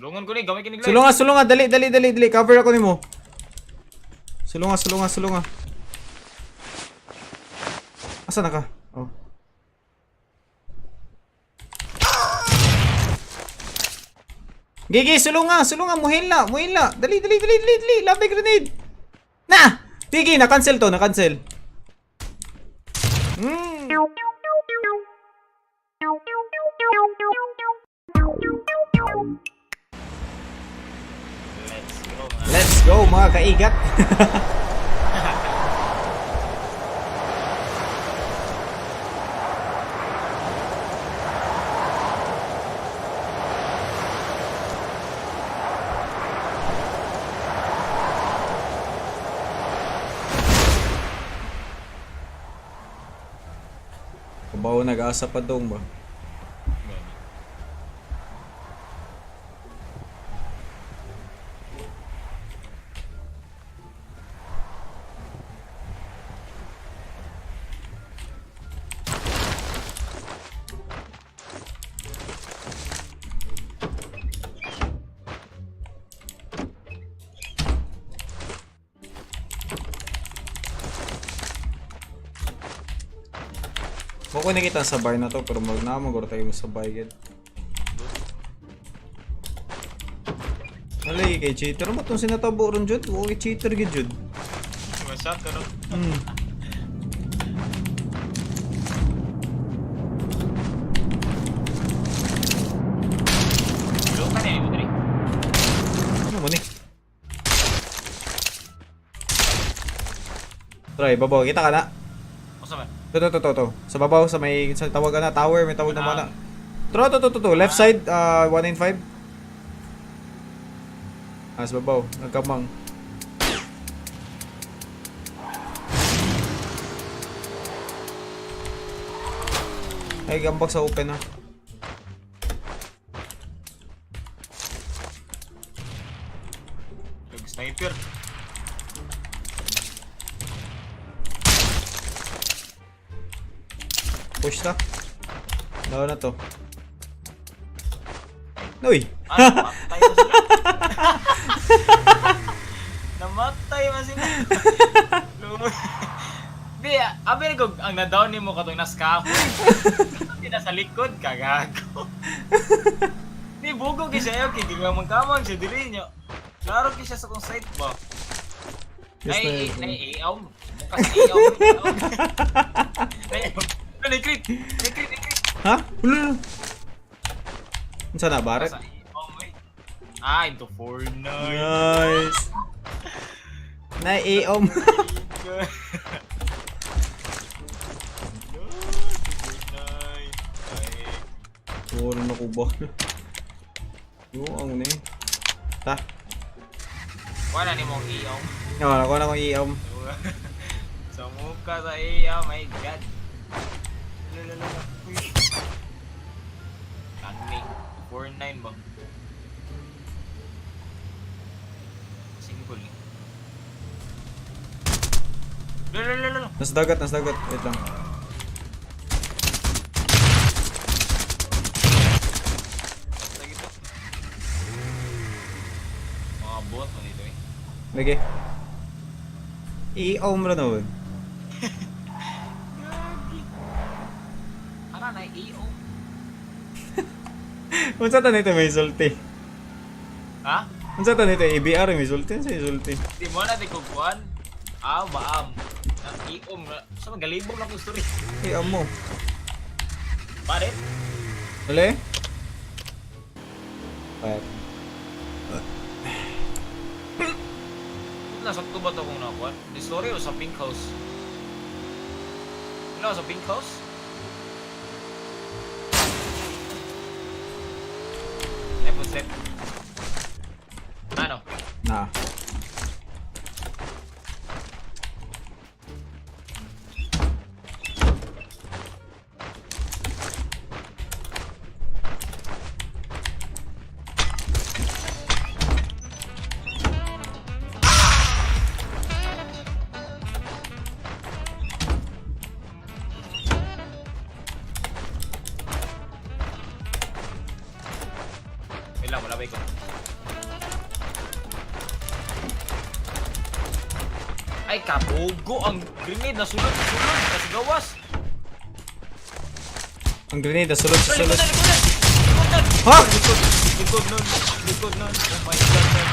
Sulungan ko ni, gamay kinig light. Sulunga, dali. Cover ako nimo. Sulunga. Asa na ka? Oh. Gigi, sulunga, muhila. Dali. Labi grenade. Na! Gigi, na-cancel to, na-cancel. Let's go mga kaigat. Kubaw nag-asa pa dong ba? Bako nakita sa bar na to pero maguro tayo sa bayad. Nalay kay cheater mo tong sinatabo ron jud. Okay cheater gid jud. Masak ka no? Bilo ka niya, Budri. Ano mo ni? Try, babaw kita ka na. Masa man? To. Sa babaw, sa may sa tawag na tower, may tawag na mana. To. Left side, 195. Sa babaw, nagkamang. Ay, gambak sa open ha. Sniper. Push na. Daw na to. Uy! Namatay na sila. Namatay na sila. Di, abi ko ang na-down ni mo katong naskahoy. Hindi na sa likod, kagago. Di, bugo ki siya yun, kigigamang kamang siya, dili nyo. Klaro ki siya sa kong site ba? Nai-iaw. Mukha sa iaw. Nai-crit. Ha? Ulo. Saan na? Baret? Into Fortnite. Nice. Na-eom. Puro na ko ba? Yung ang na eh. Ta? Wala ni mong iaw. Ako na kong eom. Sa mukha sa iaw, my god. Kaning 4-9 ba? Simple. Lalo. Nasa dagat. Wait lang. Mga bot mo dito eh. Lagi. I-eom ra na won. Ara na EO. Unsa ta nito may sulti? Ha? Unsa ta nito ABR may sulti sa sulti. Di mo na di kukuan. Maam. Ang EO sa magalibog na ko story. I-eom mo. Parit? Dali. Pat. Nasakto ba ito kung nakuha? The story o sa Pink House? Ano sa Pink House? Footstep. Ano? Na. Wait lang, malabay ko. Ay, kabugo ang grenade na sulod kasi gawas. Ang grenade, sulod sa Likod sulod. na, likod na! Likod na! Ha? Likod nun! Likod nun! Oh my god, man.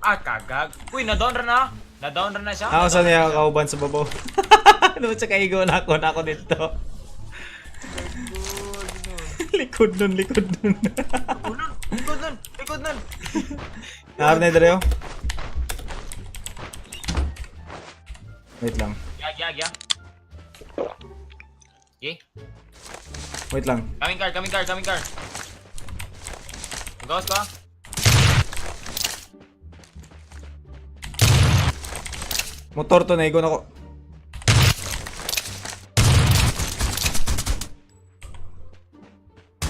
Ah, kagag. Uy, na-down ra na. Na-down ra na siya. Ako saan niya kauban sa babaw. Ano sa kaigo na ako dito. Likod nun, likod nun. Likod nun! Likod nun! Nakar na Dreo. Wait lang. Ya. Okay. Wait lang. Coming car. Gawas ka? Motor to, naigo na ko.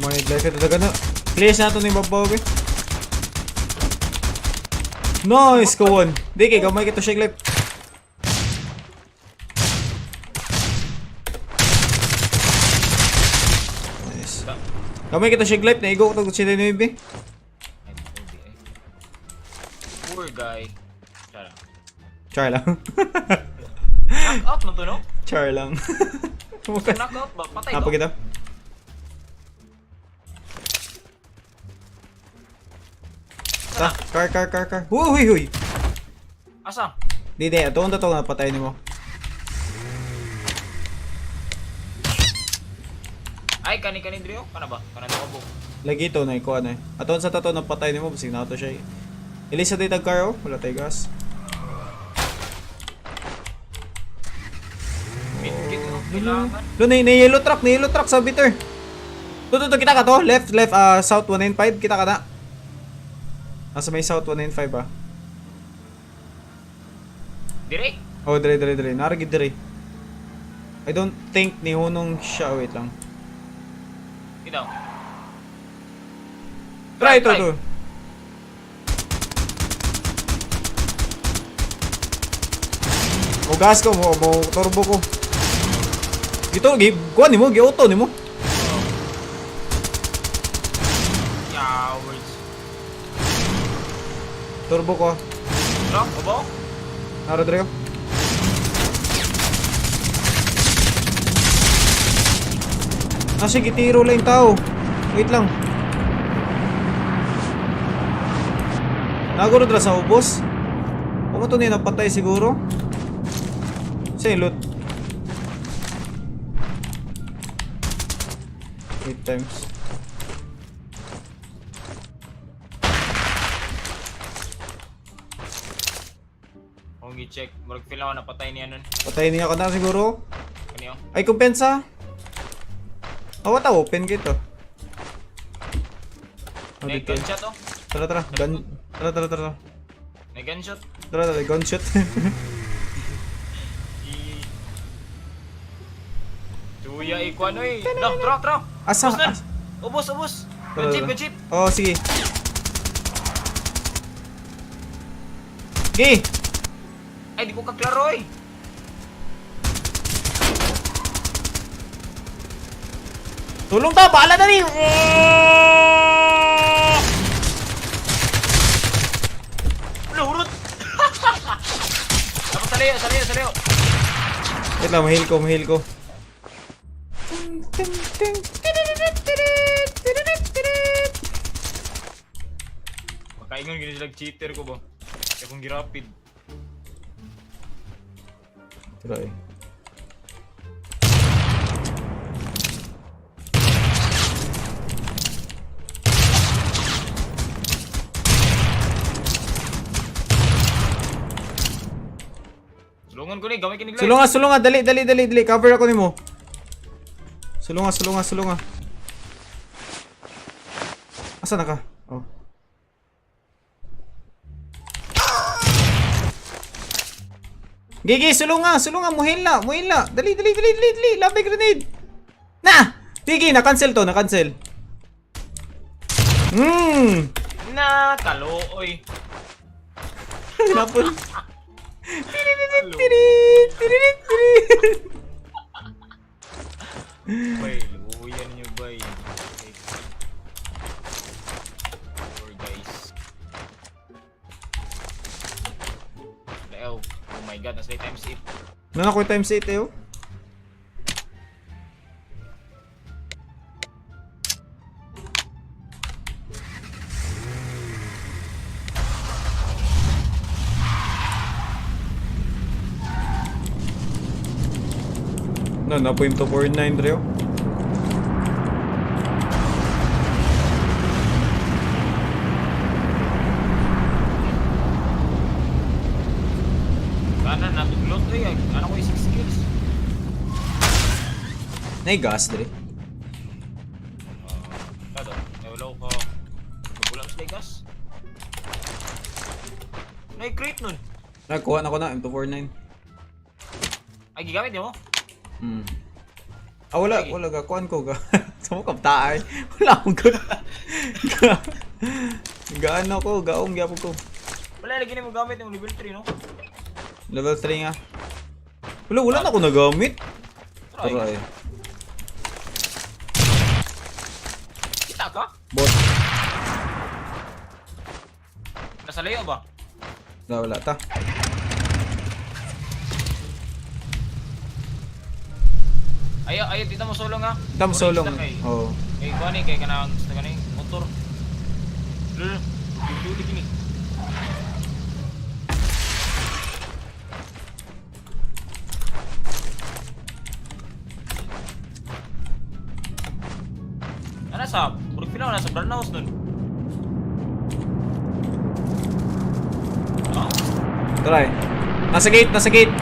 May life ito daga na. Place na ito na yung babaw, okay? Nice, kawan. Di kay gamay kita shake life. Nice. Gamay kita shake life, naigo ko ito sila ni Bibi. Poor guy. Tara. Char lang. Knock out na to, no? Char lang. Knock out ba? Patay Apa to? kita? Ta, car. Huy. Asa? Di, ito ang tatong napatay ni mo. Ay, kani Drio? Kana ba? Kana na kabog. Lagi ito na ikuha na eh. Aton sa tato napatay ni mo, basig na ito siya eh. Ilisa tayo tag-car oh, wala tayo gas. Medkit no? Kailangan. Doon na yellow truck sa bitter. To, kita ka to, left, south 195, kita ka na. Nasa may south 195 ah. Direk? Oh, dire. Naragid dire. I don't think ni Hunong siya, wait lang. Ito. Try to. Mo gas ko, mo turbo ko. Gito, kuha ni mo, gi-auto ni mo. Cowards. Turbo ko. Ano? Abo? Naro dire. Sige, tiro lang yung tao. Wait lang. Naguro dra sa ubos. Pumunto niya napatay siguro. Sa'yo loot. 8 times. Kung i-check, marag feel ako napatay niya nun. Patay niya ka na siguro. Kanyo? Ay, kumpensa. Awat open gito. May gunshot oh. Tara. Tara. May gunshot. Tara, gunshot. Tuya ikuan oy. Tra. Asa? Ubos. Tara. Good jeep. Oh, sige. Okay. Ay, di ko kaklaro eh. Tulong ta, bahala na rin. Hurot. Tapos saliyo. Wait lang, mahil ko. Makaingon gini sila cheater ko ba? Kaya kong girapid. Try. Sulungan ko ni, gamay kinig live. Sulunga, dali. Cover ako nimo. Sulunga. Asa na ka? Oh. Gigi, sulunga, muhil na. Dali. Labi grenade. Na! Gigi, na-cancel. Na, kalooy. Napol. Bay, luyan niyo bay. my god, nasa times 8. Ano na ko times 8 eh, oh. Na po yung 249 Dreo. Kana na biglot eh. Ano ko yung 6 kills? Naigas, Dre. Kado, wala ko kabulang sa gas. Nai-crate nun. Nagkuha na ko na, M249. Ay, gigamit niyo mo? Hmm. Ah, wala ga. Kuhan ko ga. Sumukap taay. Wala akong ga. Gaan ako, gaong gyapon ko. Wala, lagi na mo gamit yung level 3, no? Level 3 nga. Wala na ako nagamit. Try. Try. Kita ka? Bot. Nasa layo ba? Wala ta. Ayaw, dito mo sulong ha? Tam solong. Oo. Oo. Kay kuha ni, kay kanang gusto ka ni, motor. Lul, lulu gini. Ano sa? Puro pila ko nasa brown house nun. Oh? Try. Nasa gate.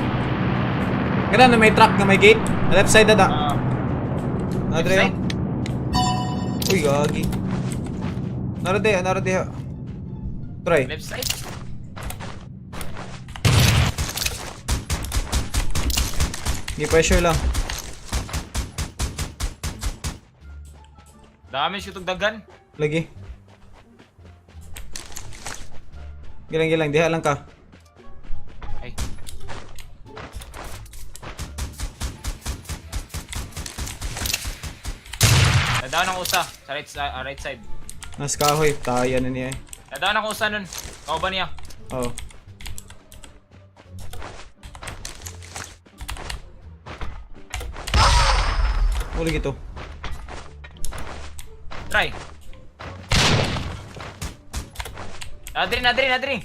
Kaya na may truck na may gate. Left side na da. Left Nadre. side? Uy, gagi. Narade. Try. Left side? Pressure lang. Dami siya itong dagan. Lagi. Gilang. Diha lang ka. Ay. Nadawan ang usa sa right side. Nas kahoy. Tayan na niya eh. Nadawan ang usa nun. Kau ba niya? Oo. Uli gito. Try. Nadri.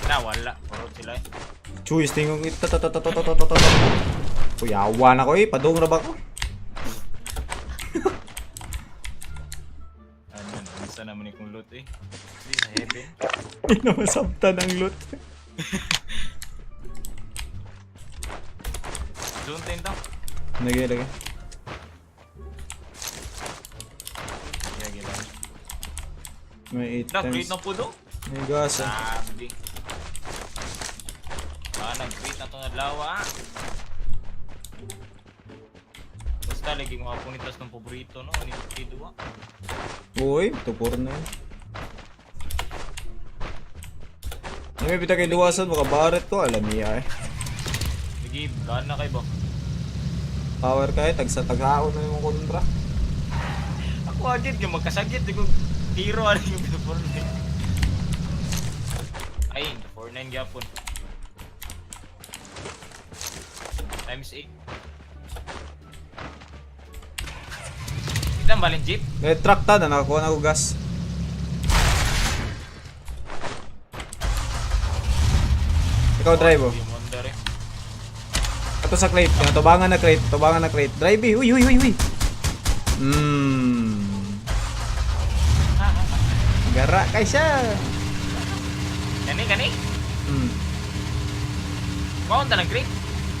Wala. Puro sila eh. Chuis, tingong ito. Kuyawan ako eh. Padung na ba ko? Isa naman ikong loot eh. Hindi sa heaven. Hindi na masabtan ang loot. Zoom tayo ito. Lagi. Lagi. May 8 Create times. ng pudo. May gas ah. Sabi. Nag-create na itong adlawa. Basta lagi mga punitas ng paborito no. Ano yung kido ah. Uy, tupor na yun. May pita kay luwasan, makabaret ko. Alam niya eh. Lagi, gaan na kayo ba? Power kayo, tagsa-tagsaon na yung kontra. Ako agad yung magkasagit. Di ko tiro ano yung pinapurne. Ay, 4-9 gapon. Times 8. Kita ang balin jeep? May truck ta na nakakuha na ko gas. Ikaw drive oh. Yung wonder eh. Ato sa crate, tubangan na crate. Drive eh. Uy. Gara kay siya. Kani? Maunta ng crate?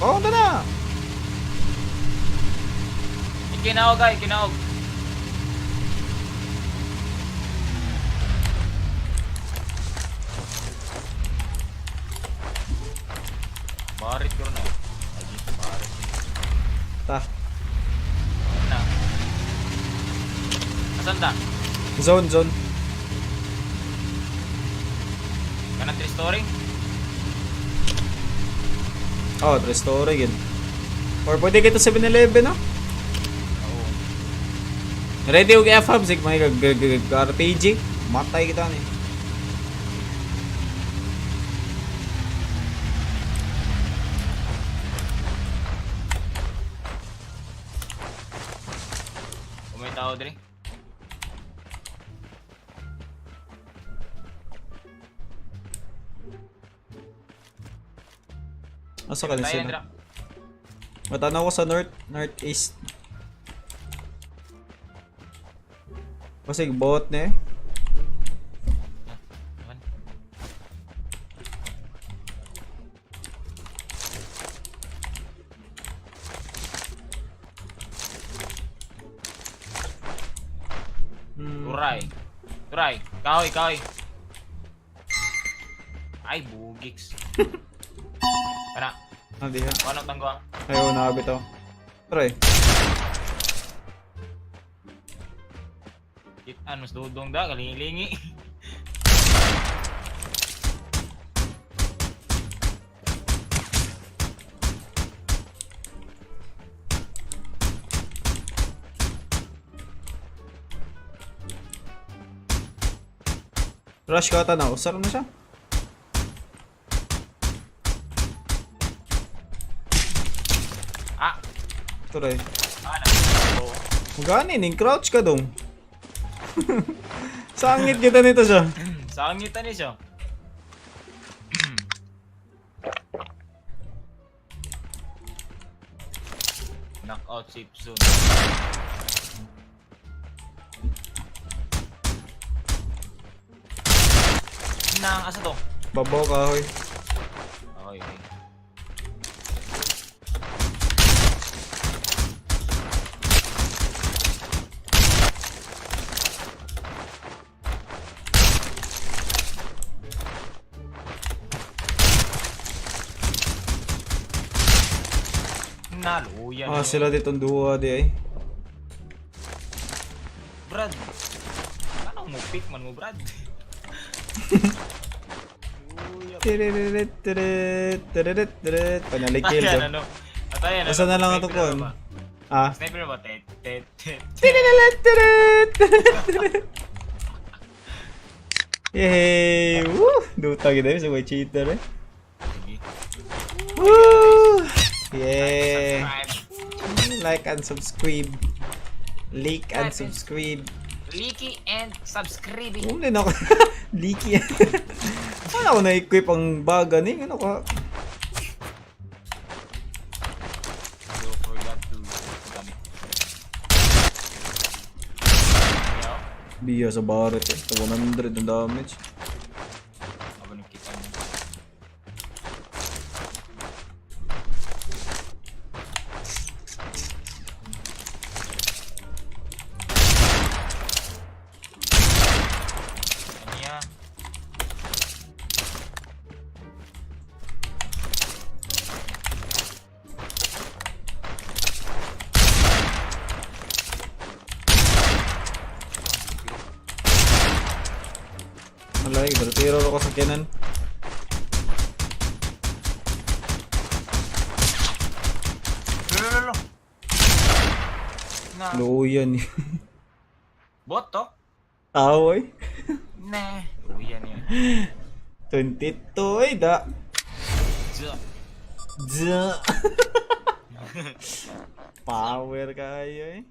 Oh, ito na. Ikinawag. Barit ko na. Lagi, barit. Ta. Na. Asan ta? Zone. Kanang 3 story? Oh, restore yun. Or pwede kita 7-Eleven no? Oo. Ready og F-hub sig mga RPG. Matay kita ni. May tao dre. Asa ka din Tayo, sila? Andra. Matanaw ko sa northeast. Kasi bot na eh. Ayan. Turay. Turay. Kahoy, kahoy. Ay, bugiks. Kana. Ah, di ha. Ano tanggo? Ayaw, nakabit ako. Try. Ano, mas dudong da, kalingi-lingi. Rush ka ata na. Usar na siya. Ah, Try. ano? Oo. Maganin, crouch ka dong. Sangit kita nito siya. Sangitan ni siya. Knockout safe zone. Nang asa to? Babaw ka, hoy. Okay, okay. Naluyan. Ah, sila ditong duwa di ay. Brad. Paano mo pick man mo, Brad? Luya. Tiririt, tiririt, tiririt, tiririt. Panalikil Atayan, to. ano? Atayan, Basta na lang ito Sniper kon. na ba? Ah. Sniper na ba? Tet, tet, tet. Tiririt, tiririt, tiririt, tiririt. Yay! Woo! Duta kita sa may cheater eh. Sige. Woo! Yeah! Subscribe. Like and subscribe. Like and subscribe. Leaky and subscribe. Umlin ako. Leaky. Ano ako na-equip ang baga ni? Ano ka? Don't forget to gamit. Yo, Biya sa Barret eh. Sa 100 ang damage. ako nakita mo. Kanya. Malay, bertiro ako sa kanan. Lolo. Na. Luyan eh. Bot to? Away. Nah. Luyan yun. 22 ay da. Diyo. Ja. Power kayo eh.